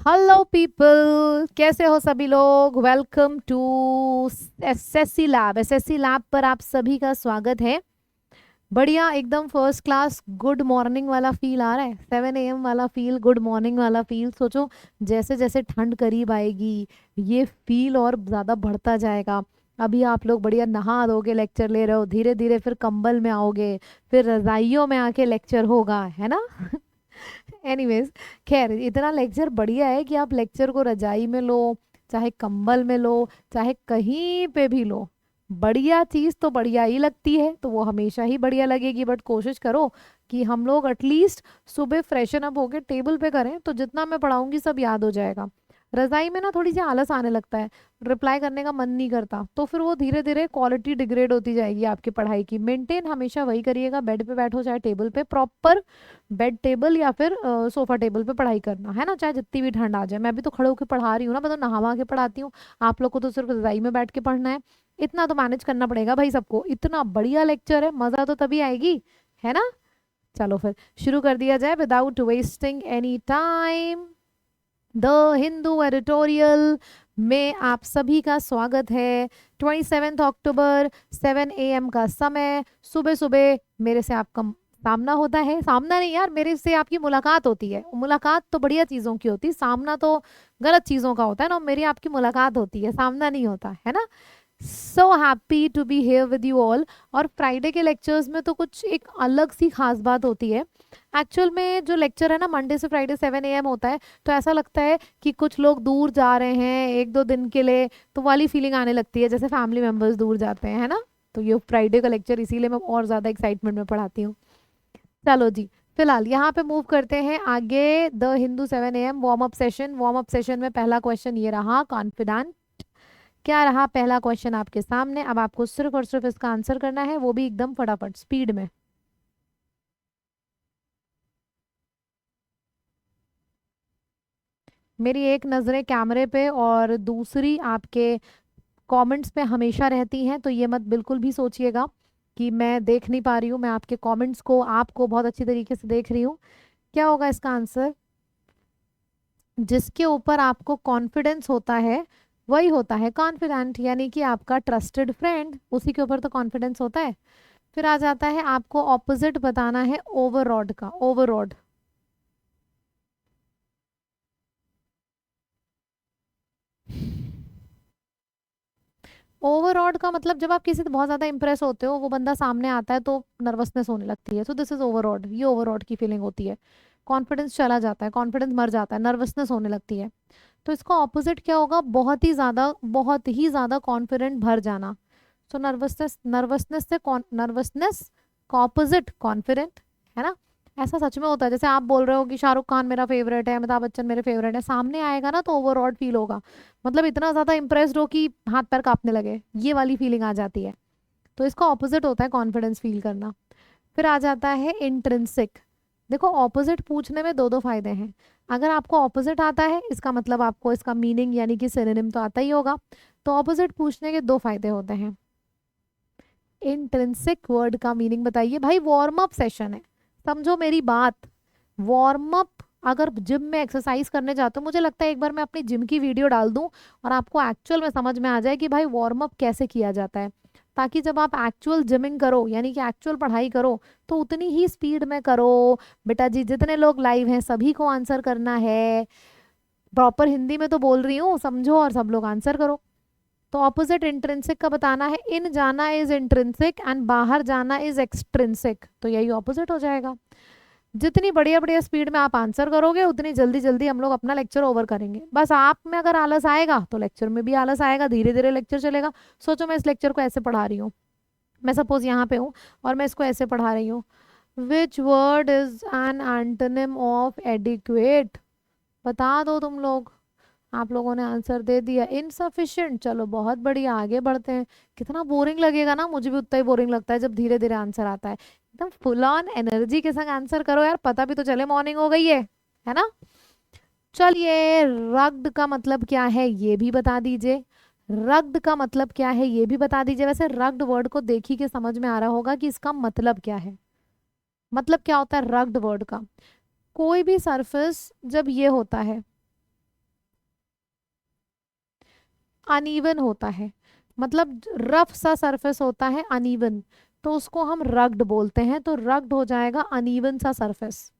Hello people, कैसे हो सभी लोग। Welcome to SSC lab. SSC lab पर आप सभी का स्वागत है। बढ़िया, एकदम फर्स्ट क्लास गुड मॉर्निंग वाला फील आ रहा है। 7 AM वाला फील, गुड मॉर्निंग वाला फील। सोचो जैसे जैसे ठंड करीब आएगी ये फील और ज़्यादा बढ़ता जाएगा। अभी आप लोग बढ़िया नहा धो के लेक्चर ले रहे हो, धीरे धीरे फिर कंबल में आओगे, फिर रजाइयों में आके लेक्चर होगा, है ना। एनीवेज, खैर इतना लेक्चर बढ़िया है कि आप लेक्चर को रजाई में लो, चाहे कंबल में लो, चाहे कहीं पे भी लो। बढ़िया चीज तो बढ़िया ही लगती है, तो वो हमेशा ही बढ़िया लगेगी। बट कोशिश करो कि हम लोग एटलीस्ट सुबह फ्रेशन अप होके टेबल पे करें, तो जितना मैं पढ़ाऊंगी सब याद हो जाएगा। रजाई में ना थोड़ी सी आलस आने लगता है, रिप्लाई करने का मन नहीं करता, तो फिर वो धीरे धीरे क्वालिटी डिग्रेड होती जाएगी आपकी पढ़ाई की। मेंटेन हमेशा वही करिएगा, बेड पे बैठो चाहे टेबल पे, प्रॉपर बेड टेबल या फिर सोफा टेबल पे पढ़ाई करना है ना, चाहे जितनी भी ठंड आ जाए। मैं भी तो खड़े होकर पढ़ा रही हूँ ना, मैं तो नहा के पढ़ाती हूँ। आप लोग को तो सिर्फ रजाई में बैठ के पढ़ना है। इतना तो मैनेज करना पड़ेगा भाई सबको। इतना बढ़िया लेक्चर है, मजा तो तभी आएगी, है ना। चलो फिर शुरू कर दिया जाए without wasting any time. The Hindu editorial में आप सभी का स्वागत है। 27 अक्टूबर, 7 AM का समय, सुबह सुबह मेरे से आपका सामना होता है। सामना नहीं यार, मेरे से आपकी मुलाकात होती है। मुलाकात तो बढ़िया चीज़ों की होती है, सामना तो गलत चीज़ों का होता है ना। मेरी आपकी मुलाकात होती है, सामना नहीं होता है ना। So happy to be here with you all. और फ्राइडे के लेक्चर्स में तो कुछ एक अलग सी खास बात होती है। एक्चुअल में जो लेक्चर है ना, मंडे से फ्राइडे 7 AM होता है, तो ऐसा लगता है कि कुछ लोग दूर जा रहे हैं 1-2 दिन के लिए, तो वाली फीलिंग आने लगती है जैसे फैमिली मेम्बर्स दूर जाते हैं, है ना। तो ये फ्राइडे का लेक्चर इसीलिए मैं और ज़्यादा एक्साइटमेंट में पढ़ाती हूँ। चलो जी, फिलहाल यहाँ पे मूव करते हैं आगे। The Hindu 7 AM warm up session. Warm up session में पहला क्वेश्चन ये रहा, कॉन्फिडेंट। क्या रहा पहला क्वेश्चन आपके सामने। अब आपको सिर्फ और सिर्फ इसका आंसर करना है, वो भी एकदम फटाफट स्पीड में। मेरी एक नज़रें कैमरे पे और दूसरी आपके कमेंट्स पे हमेशा रहती हैं, तो ये मत बिल्कुल भी सोचिएगा कि मैं देख नहीं पा रही हूँ। मैं आपके कमेंट्स को, आपको बहुत अच्छी तरीके से देख रही हूँ। क्या होगा इसका आंसर। जिसके ऊपर आपको कॉन्फिडेंस होता है वही होता है कॉन्फिडेंट, यानी कि आपका ट्रस्टेड फ्रेंड, उसी के ऊपर तो कॉन्फिडेंस होता है। फिर आ जाता है आपको ऑपोजिट बताना है ओवरऑड का। ओवरऑड, ओवरऑड का मतलब जब आप किसी से बहुत ज्यादा इंप्रेस होते हो, वो बंदा सामने आता है तो नर्वसनेस होने लगती है। सो दिस इज ओवरऑड, ये ओवरऑड की फीलिंग होती है। कॉन्फिडेंस चला जाता है, कॉन्फिडेंस मर जाता है, नर्वसनेस होने लगती है। तो इसका ऑपोजिट क्या होगा, बहुत ही ज्यादा, बहुत ही ज्यादा कॉन्फिडेंट भर जाना। सो नर्वसनेस, नर्वसनेस से नर्वसनेस का ऑपोजिट कॉन्फिडेंट, है ना। ऐसा सच में होता है। जैसे आप बोल रहे हो कि शाहरुख खान मेरा फेवरेट है, अमिताभ बच्चन मेरे फेवरेट है, सामने आएगा ना तो ओवरऑल फील होगा। मतलब इतना ज्यादा इंप्रेस्ड हो कि हाथ पैर कांपने लगे, ये वाली फीलिंग आ जाती है। तो इसका ऑपोजिट होता है कॉन्फिडेंस फील करना। फिर आ जाता है इंट्रिंसिक। देखो ऑपोजिट पूछने में दो दो फायदे हैं। अगर आपको ऑपोजिट आता है, इसका मतलब आपको इसका मीनिंग यानी कि सिनोनिम तो आता ही होगा। तो ऑपोजिट पूछने के दो फायदे होते हैं। इंट्रिंसिक वर्ड का मीनिंग बताइए भाई। वार्म अप सेशन है, समझो मेरी बात। वार्म अप, अगर जिम में एक्सरसाइज करने जाते हो, मुझे लगता है एक बार मैं अपनी जिम की वीडियो डाल दूं और आपको एक्चुअल में समझ में आ जाए कि भाई वार्म अप कैसे किया जाता है। ताकि जब आप एक्चुअल जिमिंग करो, यानी कि एक्चुअल पढ़ाई करो, तो उतनी ही स्पीड में करो। बेटा जी, जितने लोग लाइव हैं सभी को आंसर करना है। प्रॉपर हिंदी में तो बोल रही हूँ, समझो और सब लोग आंसर करो। तो ऑपोजिट इंट्रिंसिक का बताना है। इन जाना इज इंट्रिंसिक एंड बाहर जाना इज एक्सट्रिंसिक, तो यही ऑपोजिट हो जाएगा। जितनी बढ़िया बढ़िया स्पीड में आप आंसर करोगे, उतनी जल्दी जल्दी हम लोग अपना लेक्चर ओवर करेंगे। बस आप में अगर आलस आएगा तो लेक्चर में भी आलस आएगा, धीरे धीरे लेक्चर चलेगा। सोचो मैं इस लेक्चर को ऐसे पढ़ा रही हूँ, मैं सपोज यहाँ पे हूँ और मैं इसको ऐसे पढ़ा रही हूँ। Which word is an antonym of adequate. बता दो तुम लोग। आप लोगों ने आंसर दे दिया इनसफिशिएंट। चलो बहुत बढ़िया, आगे बढ़ते हैं। कितना बोरिंग लगेगा ना, मुझे भी उतना ही बोरिंग लगता है जब धीरे धीरे आंसर आता है। एकदम फुल ऑन एनर्जी के संग आंसर करो यार, पता भी तो चले मॉर्निंग हो गई है ना। चलिए, रग्ड का मतलब क्या है ये भी बता दीजिए। रग्ड का मतलब क्या है ये भी बता दीजिए। वैसे रग्ड वर्ड को देखी के समझ में आ रहा होगा कि इसका मतलब क्या है। मतलब क्या होता है रग्ड वर्ड का। कोई भी सरफेस जब ये होता है, अनइवन होता है, मतलब रफ सा सरफेस होता है अनइवन, तो उसको हम रग्ड बोलते हैं। तो रग्ड हो जाएगा अनइवन सा सरफेस,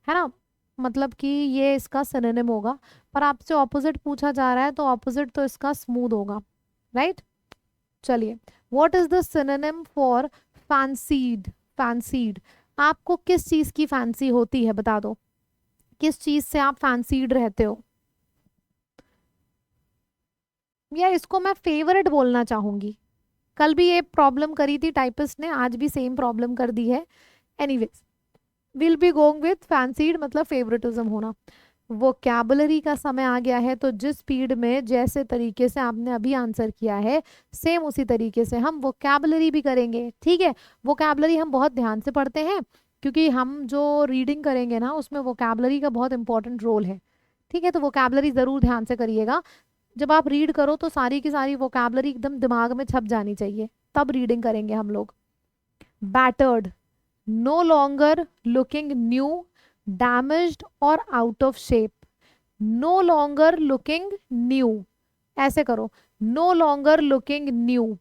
है ना, मतलब कि ये इसका सिनोनिम होगा। पर आपसे ऑपोजिट पूछा जा रहा है तो ऑपोजिट तो इसका स्मूथ होगा, राइट। चलिए, what is the synonym for fancied? Fancied, आपको किस चीज की फैंसी होती है, बता दो, किस चीज से आप फैंसीड रहते हो? या इसको मैं फेवरेट बोलना चाहूंगी। कल भी ये प्रॉब्लम करी थी टाइपिस्ट ने, आज भी सेम प्रॉब्लम कर दी है। Anyways, will be going with fancied, मतलब फेवरेटिज्म होना। वोकैबुलरी का समय आ गया है, तो जिस स्पीड में जैसे तरीके से आपने अभी आंसर किया है, सेम उसी तरीके से हम वोकैबुलरी भी करेंगे, ठीक है। वोकैबुलरी हम बहुत ध्यान से पढ़ते हैं, क्योंकि हम जो रीडिंग करेंगे ना उसमें वोकैबुलरी का बहुत इंपॉर्टेंट रोल है, ठीक है। तो वोकैबुलरी ज़रूर ध्यान से करिएगा। जब आप रीड करो तो सारी की सारी वोकैबुलरी एकदम दिमाग में छप जानी चाहिए, तब रीडिंग करेंगे हम लोग। Battered, no longer looking new, damaged और out of shape. No longer looking new, ऐसे करो, नो लॉन्गर लुकिंग न्यू,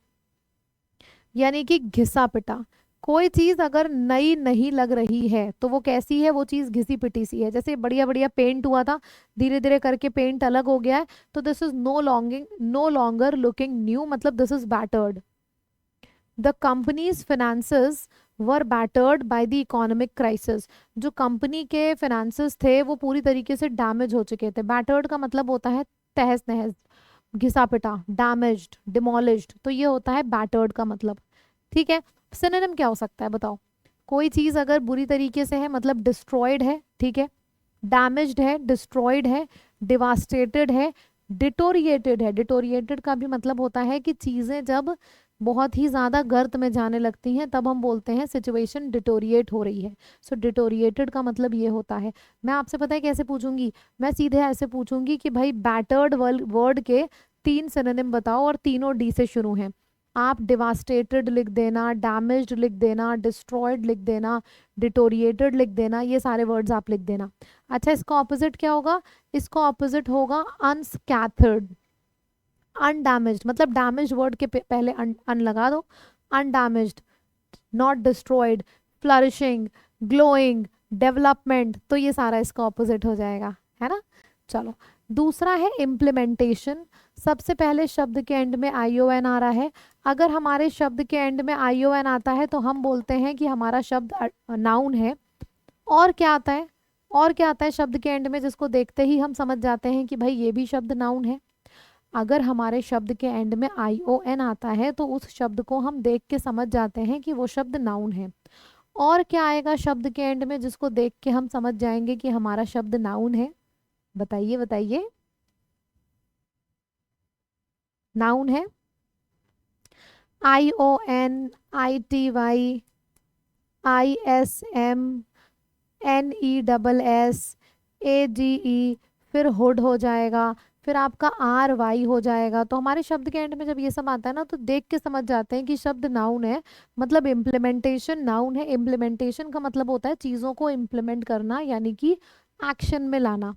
यानी कि घिसा पिटा। कोई चीज अगर नई नहीं लग रही है तो वो कैसी है, वो चीज घिसी पिटी सी है। जैसे बढ़िया बढ़िया पेंट हुआ था, धीरे धीरे करके पेंट अलग हो गया है, तो this is no longer looking new, मतलब this is battered. The companies finances were battered by the economic crisis. जो कंपनी के फिनेंसेस थे वो पूरी तरीके से डैमेज हो चुके थे। बैटर्ड का मतलब होता है तहस नहस, घिसा पिटा, डैमेज्ड, डिमोलिश्ड, तो ये होता है बैटर्ड का मतलब, ठीक है। सिनोनिम क्या हो सकता है बताओ? कोई चीज अगर बुरी तरीके से है मतलब डिस्ट्रॉयड है, ठीक है, डैमेज्ड है, डिस्ट्रॉयड है, डिवास्टेटेड है, डिटोरिएटेड है। डिटोरिएटेड का भी मतलब होता है कि चीजें जब बहुत ही ज्यादा गर्त में जाने लगती हैं तब हम बोलते हैं सिचुएशन डिटोरिएट हो रही है। सो डिटोरिएटेड का मतलब ये होता है। मैं आपसे पता है कैसे पूछूंगी? मैं सीधे ऐसे पूछूंगी कि भाई बैटर्ड वर्ड के 3 सिनोनिम बताओ और तीनों डी से शुरू हैं। आप डिवास्टेटेड लिख देना, डैमेज्ड लिख देना, डिस्ट्रॉयड लिख देना, डिटोरिएटेड लिख देना, ये सारे वर्ड्स आप लिख देना। अच्छा, इसका ऑपोजिट क्या होगा? इसका ऑपोजिट होगा अनस्कैथर्ड। अनडैमेज्ड, मतलब डैमेज्ड वर्ड के पहले अन लगा दो। Undamaged, not destroyed, flourishing, glowing, development, तो ये सारा इसका ऑपोजिट हो जाएगा, है ना। चलो, दूसरा है इम्प्लीमेंटेशन। सबसे पहले शब्द के एंड में आई ओ एन आ रहा है। अगर हमारे शब्द के एंड में आई ओ एन आता है तो हम बोलते हैं कि हमारा शब्द नाउन है। और क्या आता है? और क्या आता है शब्द के एंड में जिसको देखते ही हम समझ जाते हैं कि भाई ये भी शब्द नाउन है? अगर हमारे शब्द के एंड में आई ओ एन आता है तो उस शब्द को हम देख के समझ जाते हैं कि वो शब्द नाउन है। और क्या आएगा शब्द के एंड में जिसको देख के हम समझ जाएंगे कि हमारा शब्द नाउन है? बताइए बताइए, नाउन है। I O N, I T Y, I S M, N E double S, A D E, फिर हुड हो जाएगा, फिर आपका आर वाई हो जाएगा। तो हमारे शब्द के एंड में जब ये सब आता है ना तो देख के समझ जाते हैं कि शब्द नाउन है, मतलब इम्प्लीमेंटेशन नाउन है। इम्प्लीमेंटेशन का मतलब होता है चीज़ों को इम्प्लीमेंट करना, यानी कि एक्शन में लाना।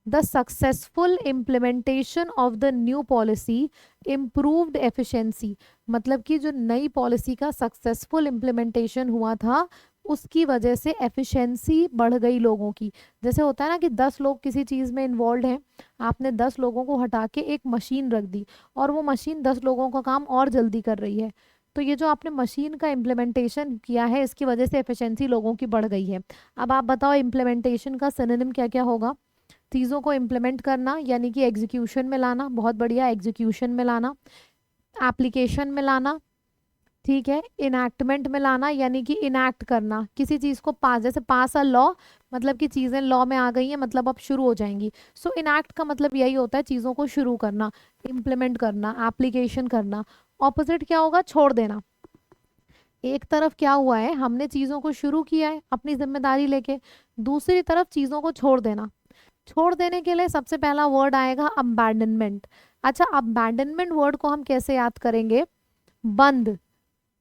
The successful implementation of the new policy improved efficiency, मतलब कि जो नई पॉलिसी का सक्सेसफुल इम्प्लीमेंटेशन हुआ था उसकी वजह से एफिशिएंसी बढ़ गई लोगों की। जैसे होता है ना कि 10 लोग किसी चीज़ में इन्वॉल्व हैं, आपने 10 लोगों को हटा के एक मशीन रख दी और वो मशीन 10 लोगों का काम और जल्दी कर रही है। तो ये जो आपने मशीन का इम्प्लीमेंटेशन किया है इसकी वजह से एफिशिएंसी लोगों की बढ़ गई है। अब आप बताओ इम्प्लीमेंटेशन का सिनोनिम क्या क्या होगा? चीज़ों को इम्प्लीमेंट करना यानी कि एग्जीक्यूशन में लाना, बहुत बढ़िया, एग्जीक्यूशन में लाना। एप्लीकेशन में लाना, ठीक है। इनैक्टमेंट में लाना यानी कि इनैक्ट करना, किसी चीज़ को पास, जैसे पास अ लॉ, मतलब कि चीज़ें लॉ में आ गई हैं, मतलब अब शुरू हो जाएंगी। सो इनैक्ट का मतलब यही होता है चीज़ों को शुरू करना, इम्प्लीमेंट करना, एप्लीकेशन करना। ऑपोजिट क्या होगा? छोड़ देना। एक तरफ क्या हुआ है, हमने चीज़ों को शुरू किया है अपनी जिम्मेदारी लेके, दूसरी तरफ चीज़ों को छोड़ देना। छोड़ देने के लिए सबसे पहला वर्ड आएगा अबैंडनमेंट। अच्छा, अबैंडनमेंट वर्ड को हम कैसे याद करेंगे? बंद।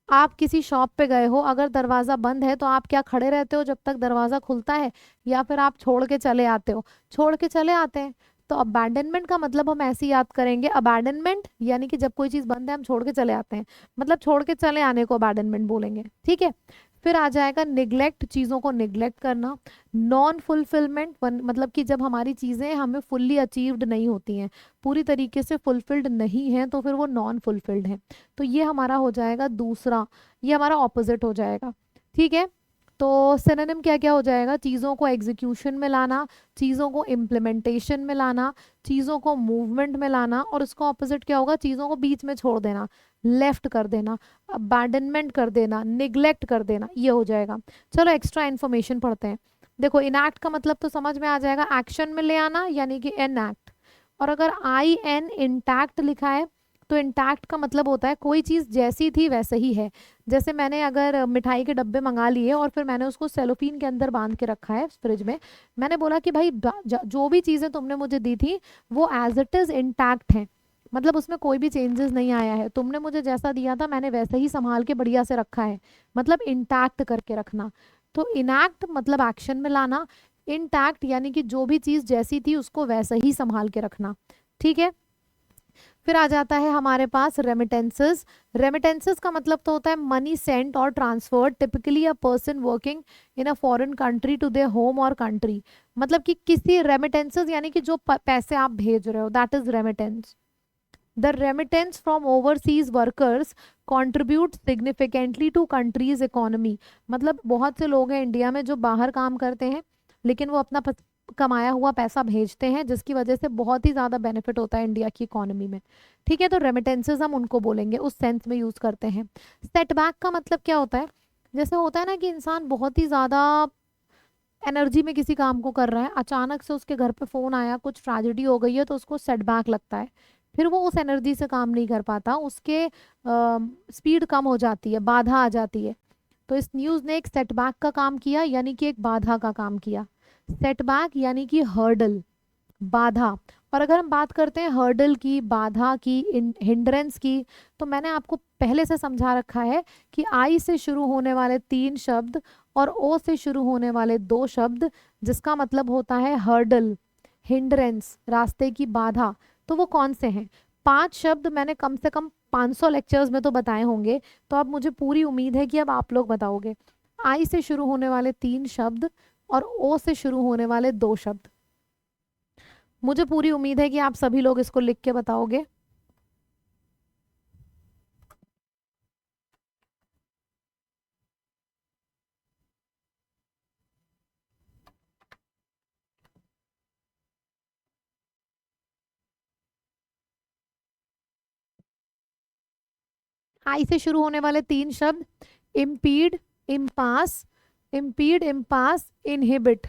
आप किसी शॉप पे गए हो, अगर दरवाज़ा बंद है तो आप क्या खड़े रहते हो जब तक दरवाज़ा खुलता है, या फिर आप छोड़ के चले आते हो? छोड़ के चले आते हैं। तो अबैंडनमेंट का मतलब हम ऐसे ही याद करेंगे, अबैंडनमेंट यानी कि जब कोई चीज बंद है हम छोड़ के चले आते हैं, मतलब छोड़ के चले आने को अबैंडनमेंट बोलेंगे, ठीक है। फिर आ जाएगा निग्लेक्ट, चीजों को निग्लेक्ट करना। नॉन फुलफिलमेंट मतलब कि जब हमारी चीजें हमें फुल्ली अचीव्ड नहीं होती हैं, पूरी तरीके से फुलफिल्ड नहीं है, तो फिर वो नॉन फुलफिल्ड है। तो ये हमारा हो जाएगा दूसरा, ये हमारा ऑपोजिट हो जाएगा, ठीक है। तो सिनोनिम क्या क्या हो जाएगा, चीज़ों को एग्जीक्यूशन में लाना, चीज़ों को इम्प्लीमेंटेशन में लाना, चीज़ों को मूवमेंट में लाना, और इसका ऑपोजिट क्या होगा, चीज़ों को बीच में छोड़ देना, लेफ्ट कर देना, अबैंडनमेंट कर देना, निग्लेक्ट कर देना, ये हो जाएगा। चलो एक्स्ट्रा इन्फॉर्मेशन पढ़ते हैं। देखो इनएक्ट का मतलब तो समझ में आ जाएगा, एक्शन में ले आना यानी कि एनएक्ट। और अगर आई एन इंटैक्ट लिखा है तो इंटैक्ट का मतलब होता है कोई चीज़ जैसी थी वैसे ही है। जैसे मैंने अगर मिठाई के डब्बे मंगा लिए और फिर मैंने उसको सेलोफीन के अंदर बांध के रखा है फ्रिज में, मैंने बोला कि भाई जो भी चीज़ें तुमने मुझे दी थी वो एज इट इज़ इंटैक्ट है, मतलब उसमें कोई भी चेंजेस नहीं आया है, तुमने मुझे जैसा दिया था मैंने वैसे ही संभाल के बढ़िया से रखा है, मतलब इंटैक्ट करके रखना। तो इनैक्ट मतलब एक्शन में लाना, इंटैक्ट यानी कि जो भी चीज़ जैसी थी उसको वैसे ही संभाल के रखना, ठीक है। फिर आ जाता है हमारे पास रेमिटेंसेस। रेमिटेंसेस का मतलब तो होता है मनी सेंट और transferred, typically a person working in a foreign country to their home और कंट्री, मतलब कि किसी रेमिटेंसेस यानी कि जो पैसे आप भेज रहे हो, that is remittance. The remittance from overseas workers contribute significantly to country's economy, मतलब बहुत से लोग हैं इंडिया में जो बाहर काम करते हैं लेकिन वो अपना कमाया हुआ पैसा भेजते हैं, जिसकी वजह से बहुत ही ज़्यादा बेनिफिट होता है इंडिया की इकोनॉमी में, ठीक है। तो रेमिटेंसेस हम उनको बोलेंगे, उस सेंस में यूज़ करते हैं। सेटबैक का मतलब क्या होता है, जैसे होता है ना कि इंसान बहुत ही ज़्यादा एनर्जी में किसी काम को कर रहा है, अचानक से उसके घर पे फ़ोन आया, कुछ ट्रेजेडी हो गई है तो उसको सेटबैक लगता है, फिर वो उस एनर्जी से काम नहीं कर पाता, उसके स्पीड कम हो जाती है, बाधा आ जाती है। तो इस न्यूज़ ने एक सेटबैक का काम किया, यानी कि एक बाधा का काम किया। सेटबैक यानी कि हर्डल, बाधा। और अगर हम बात करते हैं हर्डल की, बाधा की, हिंड्रेंस की, तो मैंने आपको पहले से समझा रखा है कि आई से शुरू होने वाले 3 शब्द और ओ से शुरू होने वाले 2 शब्द, जिसका मतलब होता है हर्डल, हिंड्रेंस, रास्ते की बाधा, तो वो कौन से हैं? 5 शब्द मैंने कम से कम 500 लेक्चर्स में तो बताए होंगे, तो अब मुझे पूरी उम्मीद है कि अब आप लोग बताओगे। आई से शुरू होने वाले 3 शब्द और ओ से शुरू होने वाले 2 शब्द, मुझे पूरी उम्मीद है कि आप सभी लोग इसको लिख के बताओगे। आई से शुरू होने वाले 3 शब्द, impede, impasse, impede, impasse, inhibit.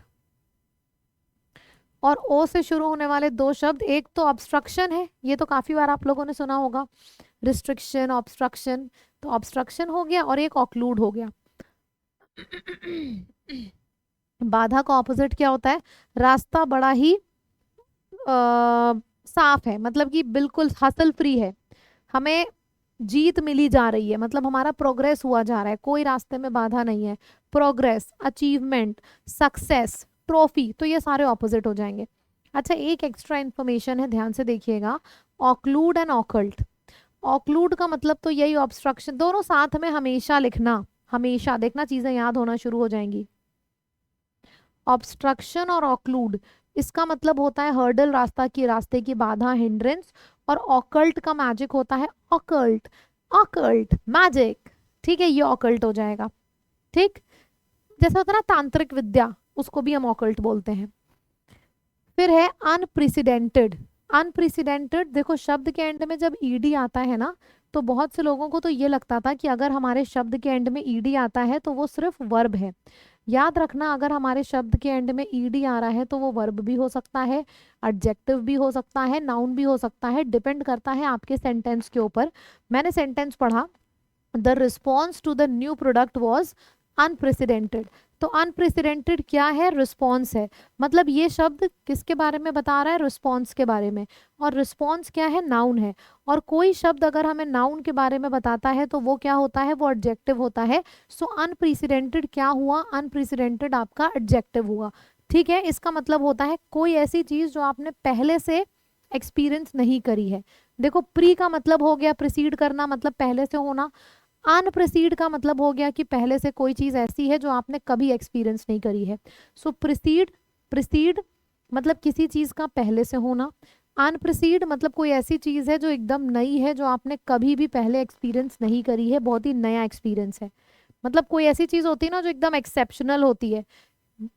और ओ से शुरू होने वाले 2 शब्द, एक तो ऑब्स्ट्रक्शन है, ये तो काफी बार आप लोगों ने सुना होगा, रिस्ट्रिक्शन, ऑब्स्ट्रक्शन, तो ऑब्स्ट्रक्शन हो गया, और एक ऑक्लूड हो गया। बाधा का ऑपोजिट क्या होता है? रास्ता बड़ा ही साफ है, मतलब कि बिल्कुल हसल फ्री है, हमें जीत मिली जा रही है, मतलब हमारा प्रोग्रेस हुआ जा रहा है, कोई रास्ते में बाधा नहीं है। प्रोग्रेस, अचीवमेंट, सक्सेस, ट्रॉफी, तो ये सारे ऑपोजिट हो जाएंगे। अच्छा, एक एक्स्ट्रा इन्फॉर्मेशन है, ध्यान से देखिएगा, ऑक्लूड एंड ऑकल्ट। ऑक्लूड का मतलब तो यही ऑब्स्ट्रक्शन, दोनों साथ में हमेशा लिखना, हमेशा देखना, चीजें याद होना शुरू हो जाएंगी। ऑब्स्ट्रक्शन और ऑक्लूड, इसका मतलब होता है हर्डल, रास्ता की, रास्ते की बाधा, हिंड्रेंस। और ऑकल्ट का मैजिक होता है ऑकल्ट, ऑकल्ट मैजिक, ठीक है, ये ऑकल्ट हो जाएगा, ठीक। जैसा होता है ना तांत्रिक विद्या, उसको भी हम ऑकल्ट बोलते हैं। फिर है अनप्रेसिडेंटेड। अनप्रेसिडेंटेड, देखो शब्द के एंड में जब ईडी आता है ना, तो बहुत से लोगों को तो ये लगता था कि अगर हमारे शब्द के एंड में ईडी आता है तो वो सिर्फ वर्ब है। याद रखना, अगर हमारे शब्द के एंड में ईडी आ रहा है तो वो वर्ब भी हो सकता है, एडजेक्टिव भी हो सकता है, नाउन भी हो सकता है, डिपेंड करता है आपके सेंटेंस के ऊपर। मैंने सेंटेंस पढ़ा, the response to the new product was unprecedented. तो अनप्रेसिडेंटेड क्या है? रिस्पॉन्स है, मतलब ये शब्द किसके बारे में बता रहा है? रिस्पॉन्स के बारे में। और रिस्पॉन्स क्या है? नाउन है। और कोई शब्द अगर हमें नाउन के बारे में बताता है तो वो क्या होता है? वो एडजेक्टिव होता है। सो अनप्रेसिडेंटेड क्या हुआ? अनप्रेसिडेंटेड आपका एडजेक्टिव हुआ, ठीक है, इसका मतलब होता है कोई ऐसी चीज जो आपने पहले से एक्सपीरियंस नहीं करी है। देखो, प्री का मतलब हो गया प्रिसीड करना, मतलब पहले से होना। अनप्रिसीड का मतलब हो गया कि पहले से कोई चीज ऐसी है जो आपने कभी एक्सपीरियंस नहीं करी है। सो प्रिसीड, प्रिसीड मतलब किसी चीज का पहले से होना। अनप्रिसीड मतलब कोई ऐसी चीज है जो एकदम नई है, जो आपने कभी भी पहले एक्सपीरियंस नहीं करी है, बहुत ही नया एक्सपीरियंस है। मतलब कोई ऐसी चीज होती है ना जो एकदम एक्सेप्शनल होती है,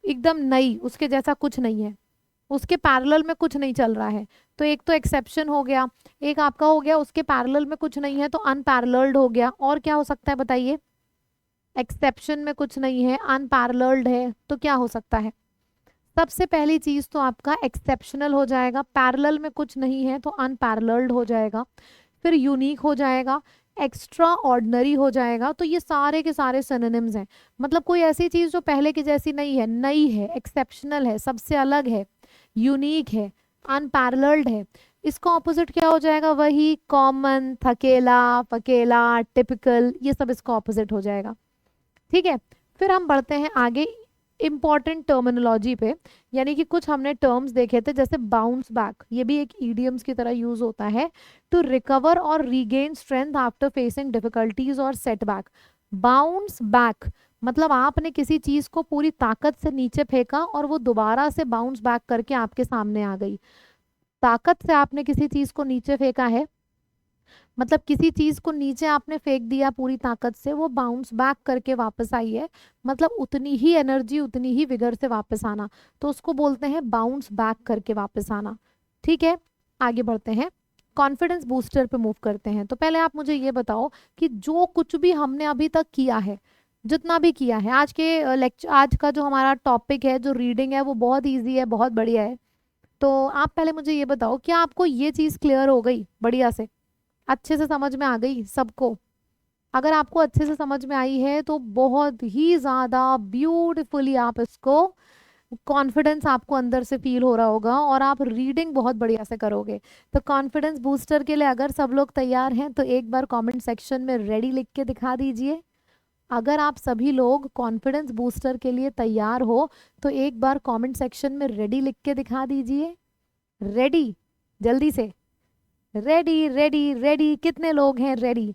एकदम नई, उसके जैसा कुछ नहीं है, उसके पैरेलल में कुछ नहीं चल रहा है। तो एक तो एक्सेप्शन हो गया, एक आपका हो गया उसके पैरेलल में कुछ नहीं है तो अनपैरेलल्ड हो गया। और क्या हो सकता है बताइए? एक्सेप्शन में कुछ नहीं है, अनपैरेलल्ड है, तो क्या हो सकता है? सबसे पहली चीज तो आपका एक्सेप्शनल हो जाएगा, पैरेलल में कुछ नहीं है तो अनपैरेलल्ड हो जाएगा, फिर यूनिक हो जाएगा, एक्स्ट्रा ऑर्डिनरी हो जाएगा। तो ये सारे के सारे सिनोनिम्स हैं। मतलब कोई ऐसी चीज जो पहले की जैसी नहीं है, नई है, एक्सेप्शनल है, सबसे अलग है, यूनिक है, अनपैरेलल्ड है। इसका ऑपोजिट क्या हो जाएगा? वही कॉमन, थकेला, फकेला, टिपिकल, ये सब इसका ऑपोजिट हो जाएगा। ठीक है, फिर हम बढ़ते हैं आगे इंपॉर्टेंट टर्मिनोलॉजी पे। यानी कि कुछ हमने टर्म्स देखे थे, जैसे बाउंस बैक, ये भी एक ईडियम्स की तरह यूज होता है, टू रिकवर और regain strength after facing difficulties और सेटबैक। बाउंस बैक मतलब आपने किसी चीज को पूरी ताकत से नीचे फेंका और वो दोबारा से बाउंस बैक करके आपके सामने आ गई। ताकत से आपने किसी चीज को नीचे फेंका है, मतलब किसी चीज को नीचे आपने फेंक दिया पूरी ताकत से, वो बाउंस बैक करके वापस आई है, मतलब उतनी ही एनर्जी, उतनी ही विगर से वापस आना, तो उसको बोलते हैं बाउंस बैक करके वापस आना। ठीक है, आगे बढ़ते हैं, कॉन्फिडेंस बूस्टर पे मूव करते हैं। तो पहले आप मुझे ये बताओ कि जो कुछ भी हमने अभी तक किया है, जितना भी किया है, आज के लेक्चर, आज का जो हमारा टॉपिक है, जो रीडिंग है, वो बहुत ईजी है, बहुत बढ़िया है। तो आप पहले मुझे ये बताओ, क्या आपको ये चीज क्लियर हो गई बढ़िया से, अच्छे से समझ में आ गई सबको? अगर आपको अच्छे से समझ में आई है तो बहुत ही ज्यादा ब्यूटीफुली आप इसको, कॉन्फिडेंस आपको अंदर से फील हो रहा होगा और आप रीडिंग बहुत बढ़िया से करोगे। तो कॉन्फिडेंस बूस्टर के लिए अगर सब लोग तैयार हैं तो एक बार कमेंट सेक्शन में रेडी लिख के दिखा दीजिए। अगर आप सभी लोग कॉन्फिडेंस बूस्टर के लिए तैयार हो तो एक बार कमेंट सेक्शन में रेडी लिख के दिखा दीजिए। रेडी, जल्दी से, रेडी रेडी रेडी, कितने लोग हैं रेडी?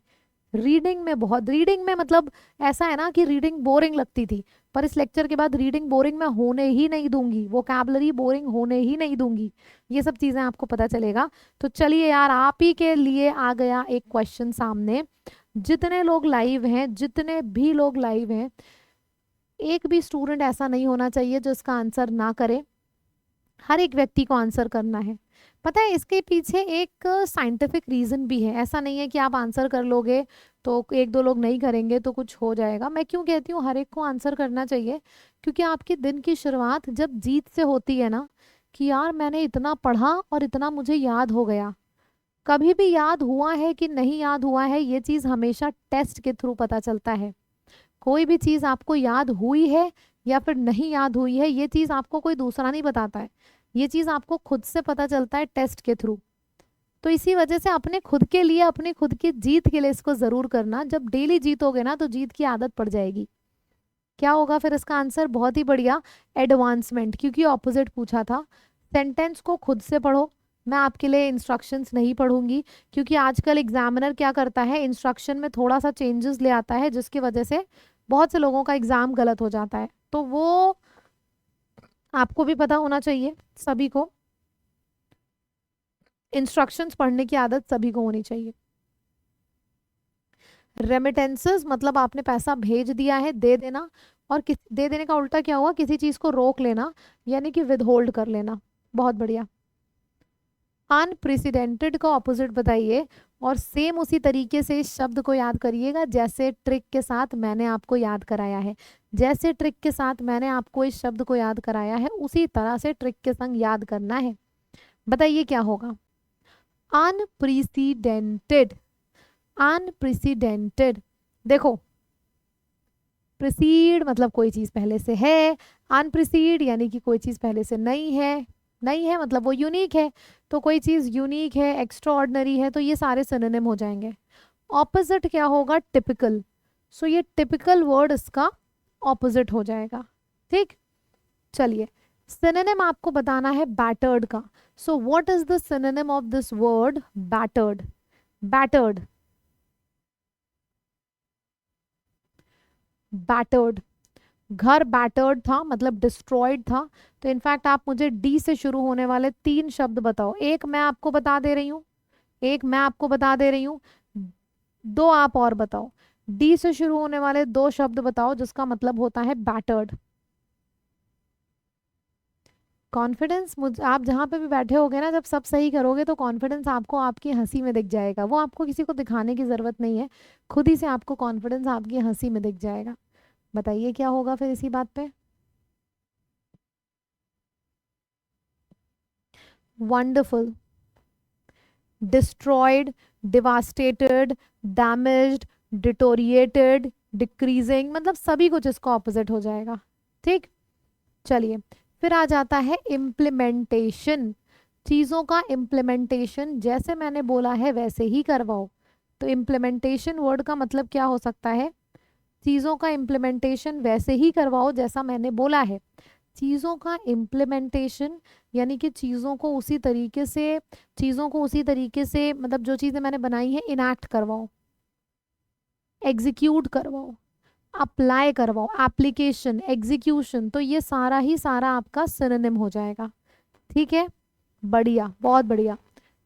रीडिंग में बहुत, रीडिंग में मतलब ऐसा है ना कि रीडिंग बोरिंग लगती थी, पर इस लेक्चर के बाद रीडिंग बोरिंग मैं होने ही नहीं दूंगी, वोकैबुलरी बोरिंग होने ही नहीं दूंगी, ये सब चीजें आपको पता चलेगा। तो चलिए यार, आप ही के लिए आ गया एक क्वेश्चन सामने। जितने लोग लाइव हैं, जितने भी लोग लाइव हैं, एक भी स्टूडेंट ऐसा नहीं होना चाहिए जो इसका आंसर ना करे। हर एक व्यक्ति को आंसर करना है। पता है इसके पीछे एक साइंटिफिक रीजन भी है, ऐसा नहीं है कि आप आंसर कर लोगे तो एक दो लोग नहीं करेंगे तो कुछ हो जाएगा। मैं क्यों कहती हूँ हर एक को आंसर करना चाहिए? क्योंकि आपके दिन की शुरुआत जब जीत से होती है ना, कि यार मैंने इतना पढ़ा और इतना मुझे याद हो गया। कभी भी याद हुआ है कि नहीं याद हुआ है, ये चीज़ हमेशा टेस्ट के थ्रू पता चलता है। कोई भी चीज़ आपको याद हुई है या फिर नहीं याद हुई है, ये चीज़ आपको कोई दूसरा नहीं बताता है, ये चीज़ आपको खुद से पता चलता है टेस्ट के थ्रू। तो इसी वजह से अपने खुद के लिए, अपने खुद की जीत के लिए इसको ज़रूर करना। जब डेली जीतोगे ना तो जीत की आदत पड़ जाएगी। क्या होगा फिर इसका आंसर? बहुत ही बढ़िया, एडवांसमेंट, क्योंकि ऑपोजिट पूछा था। सेंटेंस को खुद से पढ़ो, मैं आपके लिए इंस्ट्रक्शंस नहीं पढ़ूंगी, क्योंकि आजकल एग्जामिनर क्या करता है, इंस्ट्रक्शन में थोड़ा सा चेंजेस ले आता है, जिसकी वजह से बहुत से लोगों का एग्जाम गलत हो जाता है। तो वो आपको भी पता होना चाहिए, सभी को इंस्ट्रक्शंस पढ़ने की आदत सभी को होनी चाहिए। रेमिटेंसेस मतलब आपने पैसा भेज दिया है, दे देना। और दे देने का उल्टा क्या हुआ? किसी चीज को रोक लेना, यानी कि विदहोल्ड कर लेना। बहुत बढ़िया। अनप्रेसिडेंटेड का ऑपोजिट बताइए, और सेम उसी तरीके से इस शब्द को याद करिएगा जैसे ट्रिक के साथ मैंने आपको याद कराया है। जैसे ट्रिक के साथ मैंने आपको इस शब्द को याद कराया है, उसी तरह से ट्रिक के संग याद करना है। बताइए क्या होगा? Unprecedented, unprecedented. देखो, प्रीसीड मतलब कोई चीज पहले से है, अनप्रीसीड यानी कि कोई चीज पहले से नहीं है, नहीं है मतलब वो यूनिक है। तो कोई चीज यूनिक है, एक्स्ट्रा ऑर्डिनरी है, तो ये सारे सिनोनिम हो जाएंगे। ऑपोजिट क्या होगा? टिपिकल। सो ये टिपिकल वर्ड इसका ऑपोजिट हो जाएगा। ठीक, चलिए सिनोनिम आपको बताना है बैटर्ड का. So what is the synonym of this word battered? Battered. Battered. घर बैटर्ड था मतलब डिस्ट्रॉयड था. तो इनफैक्ट आप मुझे डी से शुरू होने वाले 3 शब्द बताओ. एक मैं आपको बता दे रही हूँ, एक मैं आपको बता दे रही हूँ, 2 आप और बताओ. डी से शुरू होने वाले 2 शब्द बताओ जिसका मतलब होता है बैटर्ड. कॉन्फिडेंस. मुझ आप जहाँ पे भी बैठे होगे ना, जब सब सही करोगे तो कॉन्फिडेंस आपको आपकी हंसी में दिख जाएगा. वो आपको किसी को दिखाने की ज़रूरत नहीं है, खुद ही से आपको कॉन्फिडेंस आपकी हंसी में दिख जाएगा. बताइए क्या होगा फिर इसी बात पे. Wonderful. Destroyed, devastated, damaged, deteriorated, decreasing, मतलब सभी कुछ इसका ऑपोजिट हो जाएगा. ठीक. चलिए, फिर आ जाता है इम्प्लीमेंटेशन. चीज़ों का इम्प्लीमेंटेशन जैसे मैंने बोला है वैसे ही करवाओ. तो इम्प्लीमेंटेशन वर्ड का मतलब क्या हो सकता है? चीज़ों का इम्प्लीमेंटेशन वैसे ही करवाओ जैसा मैंने बोला है. चीज़ों का इम्प्लीमेंटेशन यानी कि चीज़ों को उसी तरीके से मतलब जो चीज़ें मैंने बनाई हैं इनैक्ट करवाओ, एग्जीक्यूट करवाओ, अप्लाई करवाओ. एप्लीकेशन, एग्जीक्यूशन, तो ये सारा ही सारा आपका सिनोनिम हो जाएगा. ठीक है, बढ़िया, बहुत बढ़िया.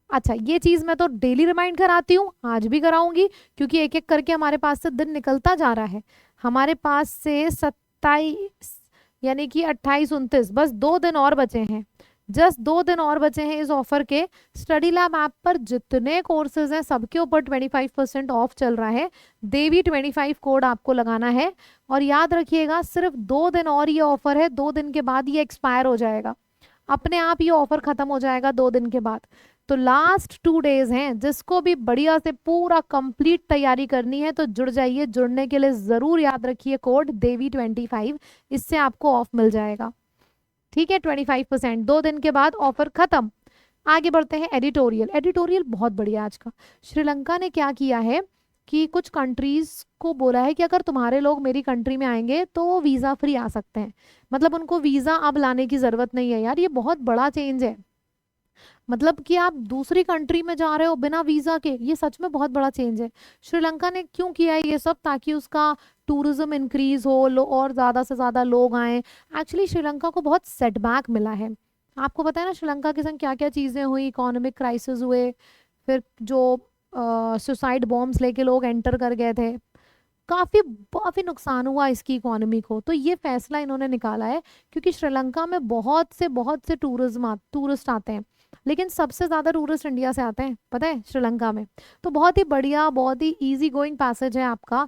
अच्छा, ये चीज़ मैं तो डेली रिमाइंड कराती हूँ, आज भी कराऊंगी, क्योंकि एक एक करके हमारे पास से दिन निकलता जा रहा है. हमारे पास से 27 यानी कि 28, 29, बस 2 दिन और बचे हैं. जस्ट 2 दिन और बचे हैं इस ऑफर के. स्टडी लैब ऐप पर जितने कोर्सेज हैं सबके ऊपर 25% ऑफ चल रहा है. देवी 25 कोड आपको लगाना है. और याद रखिएगा, सिर्फ 2 दिन और ये ऑफर है, 2 दिन के बाद ये एक्सपायर हो जाएगा. अपने आप ये ऑफर खत्म हो जाएगा 2 दिन के बाद. तो लास्ट 2 डेज हैं, जिसको भी बढ़िया से पूरा कंप्लीट तैयारी करनी है तो जुड़ जाइए. जुड़ने के लिए जरूर याद रखिए कोड देवी25, इससे आपको ऑफ मिल जाएगा. ठीक है, 25%. 2 दिन के बाद ऑफर खत्म. आगे बढ़ते हैं. एडिटोरियल. एडिटोरियल बहुत बढ़िया आज का. श्रीलंका ने क्या किया है कि कुछ कंट्रीज को बोला है कि अगर तुम्हारे लोग मेरी कंट्री में आएंगे तो वो वीज़ा फ्री आ सकते हैं. मतलब उनको वीज़ा अब लाने की ज़रूरत नहीं है. यार ये बहुत बड़ा चेंज है. मतलब कि आप दूसरी कंट्री में जा रहे हो बिना वीज़ा के, ये सच में बहुत बड़ा चेंज है. श्रीलंका ने क्यों किया है ये सब? ताकि उसका टूरिज्म इंक्रीज हो, और ज़्यादा से ज़्यादा लोग आएँ. एक्चुअली श्रीलंका को बहुत सेटबैक मिला है. आपको पता है ना श्रीलंका के संग क्या क्या चीज़ें हुई. इकोनॉमिक क्राइसिस हुए, फिर जो सुसाइड बॉम्ब्स लेके लोग एंटर कर गए थे. काफ़ी काफ़ी नुकसान हुआ इसकी इकोनॉमी को. तो ये फैसला इन्होंने निकाला है क्योंकि श्रीलंका में बहुत से टूरिस्ट आते हैं. लेकिन सबसे ज़्यादा टूरिस्ट इंडिया से आते हैं, पता है, श्रीलंका में. तो बहुत ही बढ़िया, बहुत ही इजी गोइंग पैसेज है आपका.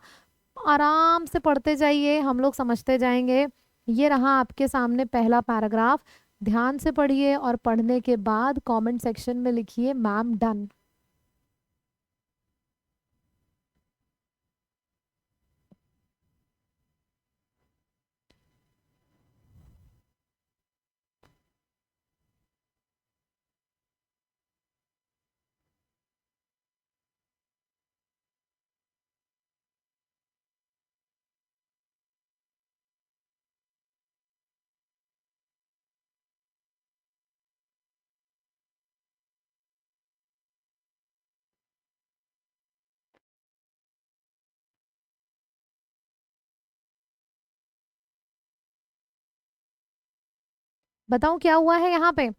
आराम से पढ़ते जाइए, हम लोग समझते जाएंगे. ये रहा आपके सामने पहला पैराग्राफ. ध्यान से पढ़िए और पढ़ने के बाद कमेंट सेक्शन में लिखिए मैम डन. बताऊं क्या हुआ है यहाँ पे?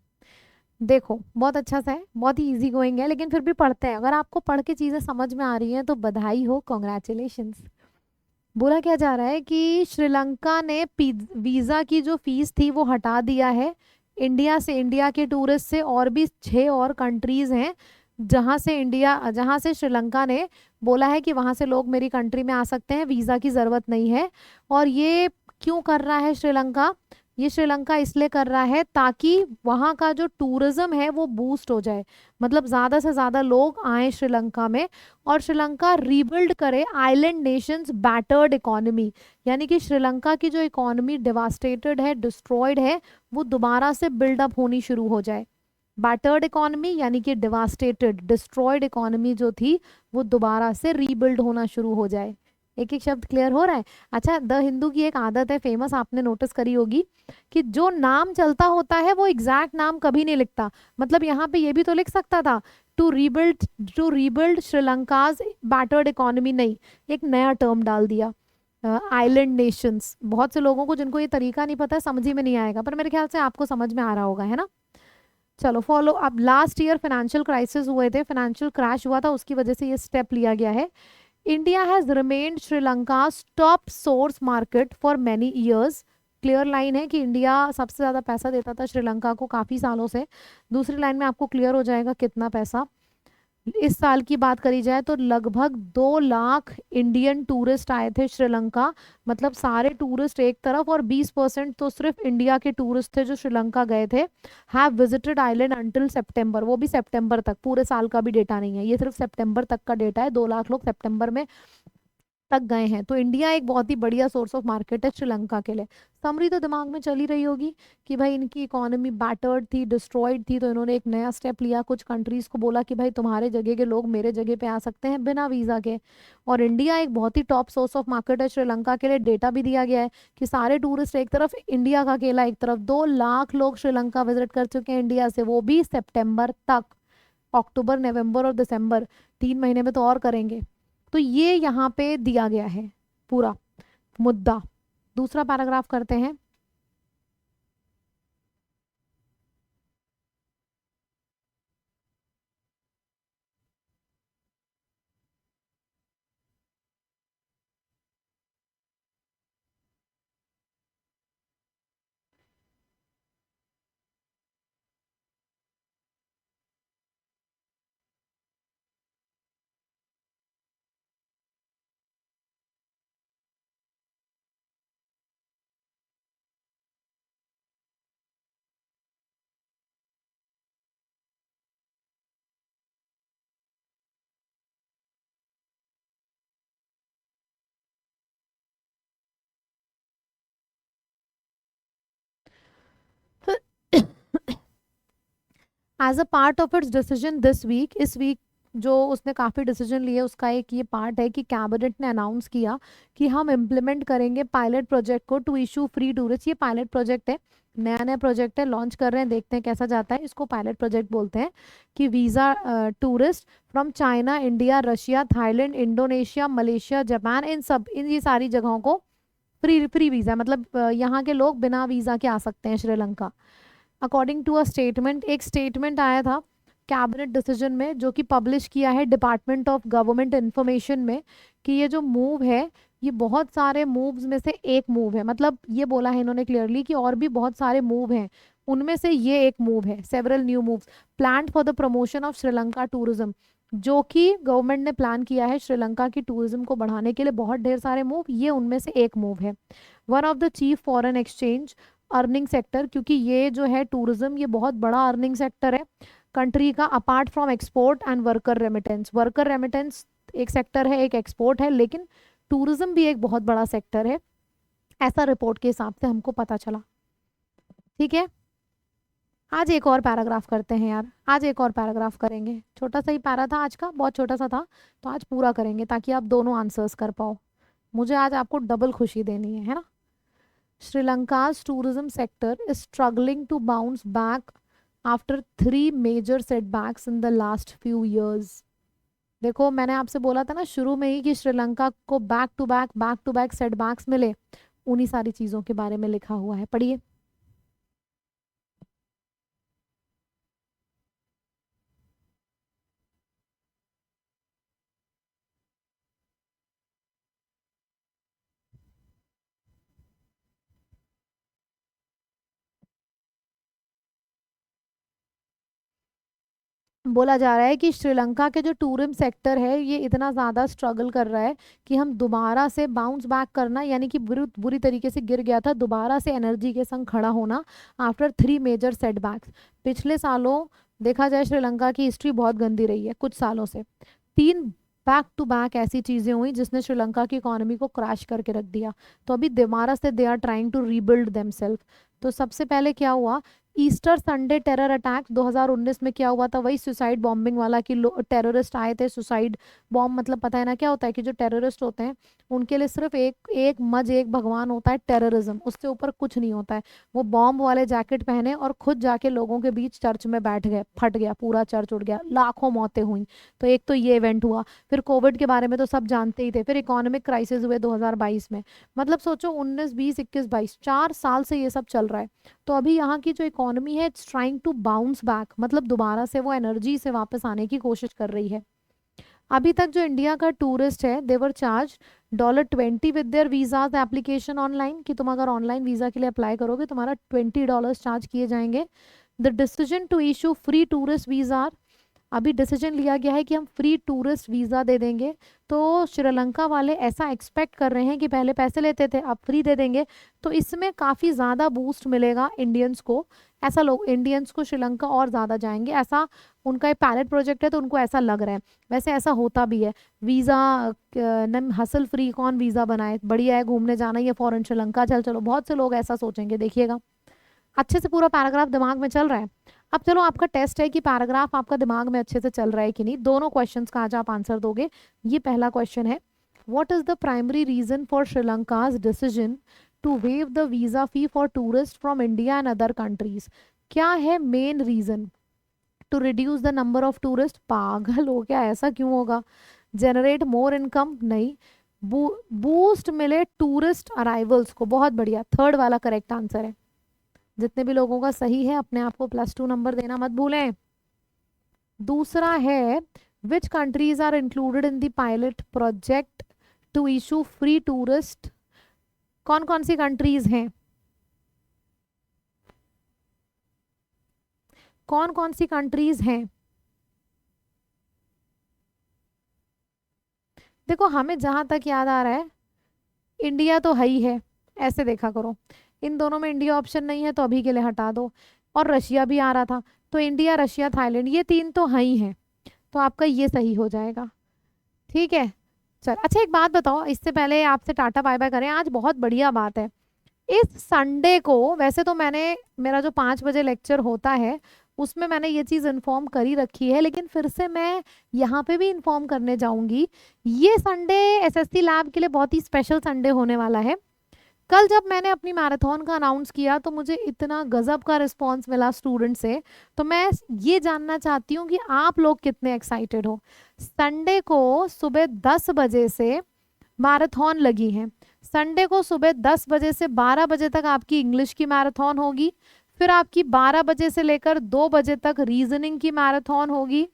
देखो, बहुत अच्छा सा है, बहुत ही इजी गोइंग है, लेकिन फिर भी पढ़ते हैं. अगर आपको पढ़ के चीज़ें समझ में आ रही हैं तो बधाई हो, कॉन्ग्रेचुलेशंस. बोला क्या जा रहा है कि श्रीलंका ने वीज़ा की जो फीस थी वो हटा दिया है इंडिया से. इंडिया के टूरिस्ट से और भी 6 और कंट्रीज़ हैं जहाँ से श्रीलंका ने बोला है कि वहाँ से लोग मेरी कंट्री में आ सकते हैं, वीज़ा की ज़रूरत नहीं है. और ये क्यों कर रहा है श्रीलंका? ये श्रीलंका इसलिए कर रहा है ताकि वहाँ का जो टूरिज्म है वो बूस्ट हो जाए. मतलब ज़्यादा से ज़्यादा लोग आए श्रीलंका में और श्रीलंका रीबिल्ड करे आइलैंड नेशंस बैटर्ड इकोनॉमी. यानी कि श्रीलंका की जो इकोनॉमी डिवास्टेटेड है, डिस्ट्रॉयड है, वो दोबारा से बिल्डअप होनी शुरू हो जाए. बैटर्ड इकोनॉमी यानी कि डिवास्टेटेड, डिस्ट्रॉयड इकोनॉमी जो थी वो दोबारा से रीबिल्ड होना शुरू हो जाए. एक एक शब्द क्लियर हो रहा है? अच्छा, द हिंदू की एक आदत है फेमस, आपने नोटिस करी होगी, कि जो नाम चलता होता है वो एग्जैक्ट नाम कभी नहीं लिखता। मतलब यहाँ पे ये भी तो लिख सकता था, to rebuild Sri Lanka's battered economy, नहीं, एक नया टर्म डाल दिया, आइलैंड नेशंस। बहुत से लोगों को जिनको ये तरीका नहीं पता है समझ ही में नहीं आएगा, पर मेरे ख्याल से आपको समझ में आ रहा होगा, है ना? चलो फॉलो। अब लास्ट ईयर फाइनेंशियल क्राइसिस हुए थे, फाइनेंशियल क्रैश हुआ था, उसकी वजह से ये स्टेप लिया गया है। India has remained Sri Lanka's top source market for many years. Clear line है कि इंडिया सबसे ज़्यादा पैसा देता था श्रीलंका को काफ़ी सालों से। दूसरी लाइन में आपको क्लियर हो जाएगा कितना पैसा। इस साल की बात करी जाए तो लगभग 2 लाख इंडियन टूरिस्ट आए थे श्रीलंका। मतलब सारे टूरिस्ट एक तरफ, और 20% तो सिर्फ इंडिया के टूरिस्ट थे जो श्रीलंका गए थे। हैव विजिटेड आइलैंड अंटिल सितंबर, वो भी सितंबर तक, पूरे साल का भी डेटा नहीं है, ये सिर्फ सितंबर तक का डेटा है। 2 लाख लोग सितंबर में तक गए हैं। तो इंडिया एक बहुत ही बढ़िया सोर्स ऑफ मार्केट है श्रीलंका के लिए। समरी तो दिमाग में चली रही होगी कि भाई इनकी इकोनॉमी बैटर्ड थी, डिस्ट्रॉयड थी, तो इन्होंने एक नया स्टेप लिया, कुछ कंट्रीज को बोला कि भाई तुम्हारे जगह के लोग मेरे जगह पे आ सकते हैं बिना वीजा के। और इंडिया एक बहुत ही टॉप सोर्स ऑफ मार्केट है श्रीलंका के लिए। डेटा भी दिया गया है कि सारे टूरिस्ट एक तरफ, इंडिया का अकेला एक तरफ। 2 लाख लोग श्रीलंका विजिट कर चुके हैं इंडिया से, वो भी सितंबर तक। अक्टूबर, नवंबर और दिसंबर, 3 महीने में तो और करेंगे। तो ये यहाँ पे दिया गया है पूरा मुद्दा। दूसरा पैराग्राफ करते हैं। As a part of its decision this week, इस वीक जो उसने काफ़ी डिसीजन लिए उसका एक ये पार्ट है कि कैबिनेट ने अनाउंस किया कि हम इम्प्लीमेंट करेंगे पायलट प्रोजेक्ट को टू इशू फ्री टूरिस्ट। ये पायलट प्रोजेक्ट है, नया नया प्रोजेक्ट है, लॉन्च कर रहे हैं, देखते हैं कैसा जाता है। इसको पायलट प्रोजेक्ट बोलते हैं कि visa tourist from China, India, Russia, Thailand, Indonesia, Malaysia, Japan, इन ये सारी जगहों को फ्री फ्री वीज़ा, मतलब यहाँ के लोग बिना वीज़ा के आ सकते हैं Sri Lanka. According to a statement, एक स्टेटमेंट आया था कैबिनेट डिसीजन में जो कि पब्लिश किया है डिपार्टमेंट ऑफ गवर्नमेंट इंफॉर्मेशन में, कि ये जो मूव है ये बहुत सारे मूव्स में से एक मूव है। मतलब ये बोला है इन्होंने क्लियरली कि और भी बहुत सारे मूव हैं, उनमें से ये एक मूव है। Several new moves planned for the promotion of Sri Lanka tourism, जो कि गवर्नमेंट ने प्लान किया है श्रीलंका की टूरिज्म को बढ़ाने के लिए, बहुत ढेर सारे मूव, ये उनमें से एक मूव है। One of the chief foreign exchange earning sector, क्योंकि ये जो है टूरिज्म ये बहुत बड़ा अर्निंग सेक्टर है कंट्री का, apart from export and worker remittance. Worker remittance एक सेक्टर है, एक एक्सपोर्ट है, लेकिन टूरिज्म भी एक बहुत बड़ा सेक्टर है, ऐसा रिपोर्ट के हिसाब से हमको पता चला। ठीक है, आज एक और पैराग्राफ करते हैं यार, आज एक और पैराग्राफ करेंगे। छोटा सा ही पैरा था आज का, बहुत छोटा सा था, तो आज पूरा करेंगे ताकि आप दोनों आंसर्स कर पाओ। मुझे आज आपको डबल खुशी देनी है ना? Sri tourism sector is struggling to bounce back after 3 major setbacks in the last few years. देखो मैंने आपसे बोला था ना शुरू में ही कि श्रीलंका को बैक टू बैक सेटबैक्स मिले, उन्हीं सारी चीजों के बारे में लिखा हुआ है, पढ़िए। बोला जा रहा है कि श्रीलंका के जो टूरिज्म सेक्टर है ये इतना ज़्यादा स्ट्रगल कर रहा है कि हम दोबारा से बाउंस बैक करना, यानी कि बुरी बुरी तरीके से गिर गया था, दोबारा से एनर्जी के संग खड़ा होना आफ्टर 3 मेजर सेटबैक्स। पिछले सालों देखा जाए श्रीलंका की हिस्ट्री बहुत गंदी रही है, कुछ सालों से 3 बैक टू बैक ऐसी चीज़ें हुई जिसने श्रीलंका की इकोनॉमी को क्रैश करके रख दिया। तो अभी दोबारा से they are trying to rebuild themselves. तो सबसे पहले क्या हुआ ईस्टर संडे टेरर अटैक 2019 में क्या हुआ था, वही सुसाइड बॉम्बिंग वाला कि टेररिस्ट आए थे। सुसाइड बॉम्ब मतलब पता है ना क्या होता है, कि जो टेररिस्ट होते हैं उनके लिए सिर्फ एक भगवान होता है, टेररिज्म, उससे ऊपर कुछ नहीं होता है। वो बॉम्ब वाले जैकेट पहने और खुद जाके लोगों के बीच चर्च में बैठ गए, फट गया पूरा चर्च, उड़ गया, लाखों मौतें हुई। तो एक तो ये इवेंट हुआ। फिर कोविड के बारे में तो सब जानते ही थे। फिर इकोनॉमिक क्राइसिस हुए 2022 में। मतलब सोचो 19, 20, 21, 22, 4 साल से ये सब चल रहा है। तो अभी यहाँ की जो इकोनॉमी है, it's trying to bounce back, मतलब दोबारा से वो एनर्जी से वापस आने की कोशिश कर रही है। अभी तक जो इंडिया का टूरिस्ट है, they were charge $20 with their visas application online, कि तुम अगर ऑनलाइन वीजा के लिए अप्लाई करोगे तुम्हारा $20 चार्ज किए जाएंगे। The decision to issue free tourist visa, अभी डिसीजन लिया गया है कि हम फ्री टूरिस्ट वीज़ा दे देंगे। तो श्रीलंका वाले ऐसा एक्सपेक्ट कर रहे हैं कि पहले पैसे लेते थे, अब फ्री दे देंगे, तो इसमें काफ़ी ज़्यादा बूस्ट मिलेगा इंडियंस को। ऐसा लोग इंडियंस को श्रीलंका और ज़्यादा जाएंगे, ऐसा उनका एक पायलट प्रोजेक्ट है, तो उनको ऐसा लग रहा है। वैसे ऐसा होता भी है। वीज़ा न हसल फ्री कौन वीज़ा बनाए, बढ़िया है घूमने जाना ही है फॉरेन, श्रीलंका चल चलो, बहुत से लोग ऐसा सोचेंगे, देखिएगा। अच्छे से पूरा पैराग्राफ दिमाग में चल रहा है। अब चलो आपका टेस्ट है कि पैराग्राफ आपका दिमाग में अच्छे से चल रहा है कि नहीं। दोनों क्वेश्चंस का आज आप आंसर दोगे। ये पहला क्वेश्चन है, what is the primary reason for Sri Lanka's decision to waive the visa fee for tourist from India and other countries. क्या है main reason to reduce the number of tourist? पागल हो क्या, ऐसा क्यों होगा? Generate more income? नहीं। बूस्ट मिले टूरिस्ट अराइवल्स को, बहुत बढ़िया, थर्ड वाला करेक्ट आंसर है। जितने भी लोगों का सही है अपने आप को +2 नंबर देना मत भूलें। दूसरा है, which countries are included in the pilot project to issue free tourist? कौन कौन सी कंट्रीज हैं, कौन कौन सी कंट्रीज हैं? देखो हमें जहां तक याद आ रहा है इंडिया तो है ही है, ऐसे देखा करो। इन दोनों में इंडिया ऑप्शन नहीं है तो अभी के लिए हटा दो। और रशिया भी आ रहा था, तो इंडिया, रशिया, थाईलैंड, ये 3 तो है ही हैं, तो आपका ये सही हो जाएगा। ठीक है, चल अच्छा एक बात बताओ, इससे पहले आपसे टाटा बाय बाय करें, आज बहुत बढ़िया बात है। इस संडे को, वैसे तो मैंने, मेरा जो 5 बजे लेक्चर होता है उसमें मैंने ये चीज़ इन्फॉर्म करी रखी है, लेकिन फिर से मैं यहाँ पे भी इन्फॉर्म करने जाऊंगी। ये संडे एसएससी लैब के लिए बहुत ही स्पेशल संडे होने वाला है। कल जब मैंने अपनी मैराथन का अनाउंस किया तो मुझे इतना गजब का रिस्पांस मिला स्टूडेंट से, तो मैं ये जानना चाहती हूँ कि आप लोग कितने एक्साइटेड हो। संडे को सुबह 10 बजे से मैराथन लगी है। संडे को सुबह 10 बजे से 12 बजे तक आपकी इंग्लिश की मैराथन होगी। फिर आपकी 12 बजे से लेकर 2 बजे तक रीजनिंग की मैराथन होगी।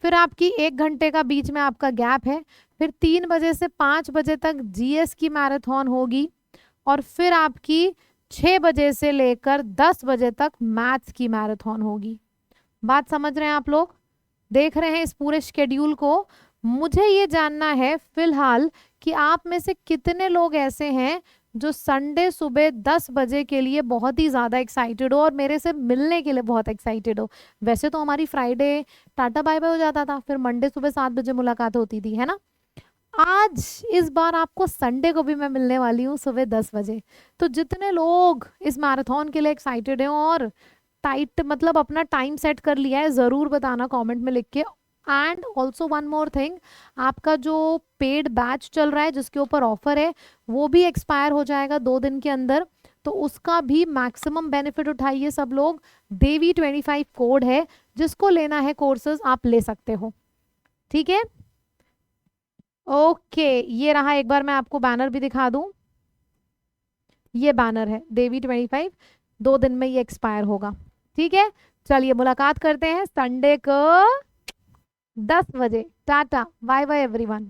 फिर आपकी 1 घंटे का बीच में आपका गैप है। फिर 3 बजे से 5 बजे तक जीएस की मैराथन होगी। और फिर आपकी 6 बजे से लेकर 10 बजे तक मैथ्स की मैराथन होगी। बात समझ रहे हैं आप लोग? देख रहे हैं इस पूरे शेड्यूल को? मुझे ये जानना है फिलहाल कि आप में से कितने लोग ऐसे हैं जो संडे सुबह 10 बजे के लिए बहुत ही ज़्यादा एक्साइटेड हो और मेरे से मिलने के लिए बहुत एक्साइटेड हो। वैसे तो हमारी फ्राइडे टाटा बाय बाय हो जाता था, फिर मंडे सुबह 7 बजे मुलाकात होती थी, है ना। आज इस बार आपको संडे को भी मैं मिलने वाली हूँ सुबह 10 बजे। तो जितने लोग इस मैराथन के लिए एक्साइटेड हैं और टाइट मतलब अपना टाइम सेट कर लिया है, ज़रूर बताना कमेंट में लिख के। And also one more thing, आपका जो पेड बैच चल रहा है जिसके ऊपर ऑफर है वो भी एक्सपायर हो जाएगा 2 दिन के अंदर, तो उसका भी मैक्सिमम बेनिफिट उठाइए सब लोग। देवी25 कोड है, जिसको लेना है कोर्सेज आप ले सकते हो। ठीक है, ओके। ये रहा, एक बार मैं आपको बैनर भी दिखा दूं। ये बैनर है देवी25, 2 दिन में ये एक्सपायर होगा। ठीक है, चलिए मुलाकात करते हैं संडे को 10 बजे। Tata bye bye everyone.